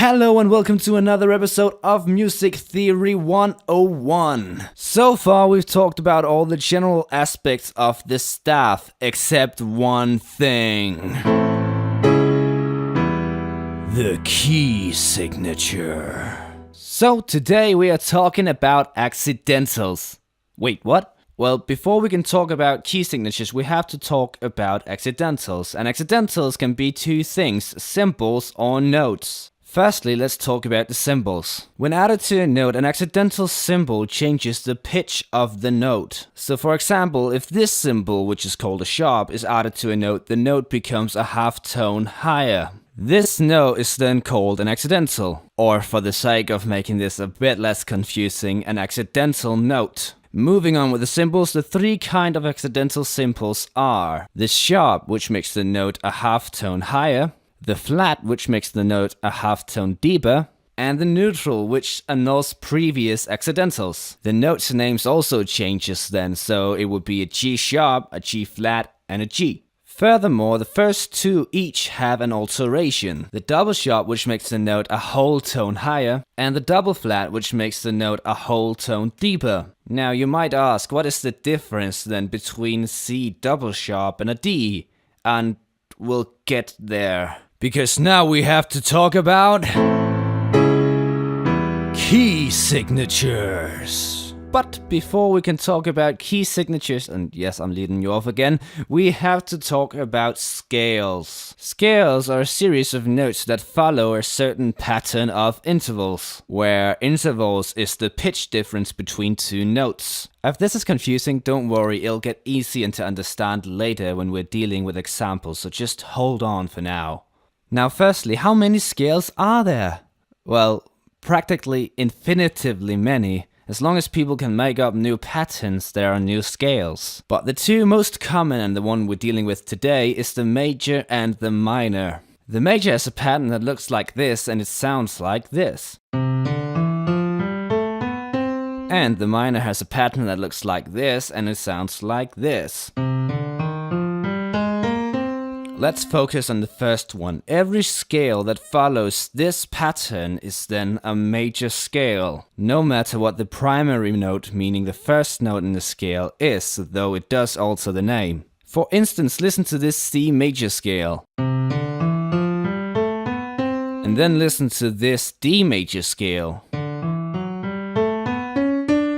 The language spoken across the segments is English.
Hello and welcome to another episode of Music Theory 101. So far we've talked about all the general aspects of the staff except one thing. The key signature. So today we are talking about accidentals. Wait, what? Well, before we can talk about key signatures, we have to talk about accidentals. And accidentals can be two things, symbols or notes. Firstly, let's talk about the symbols. When added to a note, an accidental symbol changes the pitch of the note. So for example, if this symbol, which is called a sharp, is added to a note, the note becomes a half tone higher. This note is then called an accidental, or for the sake of making this a bit less confusing, an accidental note. Moving on with the symbols, the three kind of accidental symbols are the sharp, which makes the note a half tone higher, the flat, which makes the note a half tone deeper, and the neutral, which annuls previous accidentals. The note's names also changes then, so it would be a G sharp, a G flat, and a G. Furthermore, the first two each have an alteration. The double sharp, which makes the note a whole tone higher, and the double flat, which makes the note a whole tone deeper. Now you might ask, what is the difference then between C double sharp and a D? And we'll get there. Because now we have to talk about key signatures. But before we can talk about key signatures, and yes, I'm leading you off again, we have to talk about scales. Scales are a series of notes that follow a certain pattern of intervals, where intervals is the pitch difference between two notes. If this is confusing, don't worry, it'll get easier to understand later when we're dealing with examples, so just hold on for now. Now firstly, how many scales are there? Well, practically infinitively many. As long as people can make up new patterns, there are new scales. But the two most common, and the one we're dealing with today, is the major and the minor. The major has a pattern that looks like this and it sounds like this. And the minor has a pattern that looks like this and it sounds like this. Let's focus on the first one. Every scale that follows this pattern is then a major scale, no matter what the primary note, meaning the first note in the scale, is, though it does alter the name. For instance, listen to this C major scale. And then listen to this D major scale.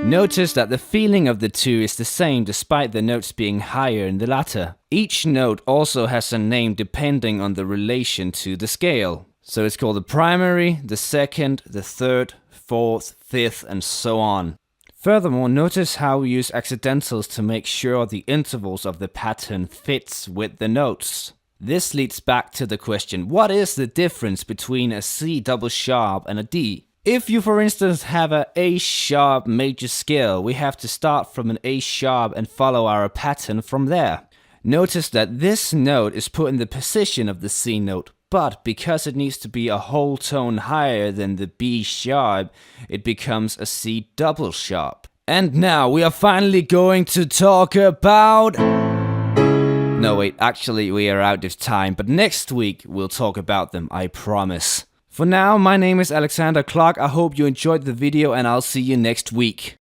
Notice that the feeling of the two is the same despite the notes being higher in the latter. Each note also has a name depending on the relation to the scale. So it's called the primary, the second, the third, fourth, fifth, and so on. Furthermore, notice how we use accidentals to make sure the intervals of the pattern fits with the notes. This leads back to the question, what is the difference between a C double sharp and a D? If you, for instance, have a A sharp major scale, we have to start from an A sharp and follow our pattern from there. Notice that this note is put in the position of the C note, but because it needs to be a whole tone higher than the B sharp, it becomes a C double sharp. And now we are finally going to talk about... No wait, actually we are out of time, but next week we'll talk about them, I promise. For now, my name is Alexander Clark. I hope you enjoyed the video and I'll see you next week.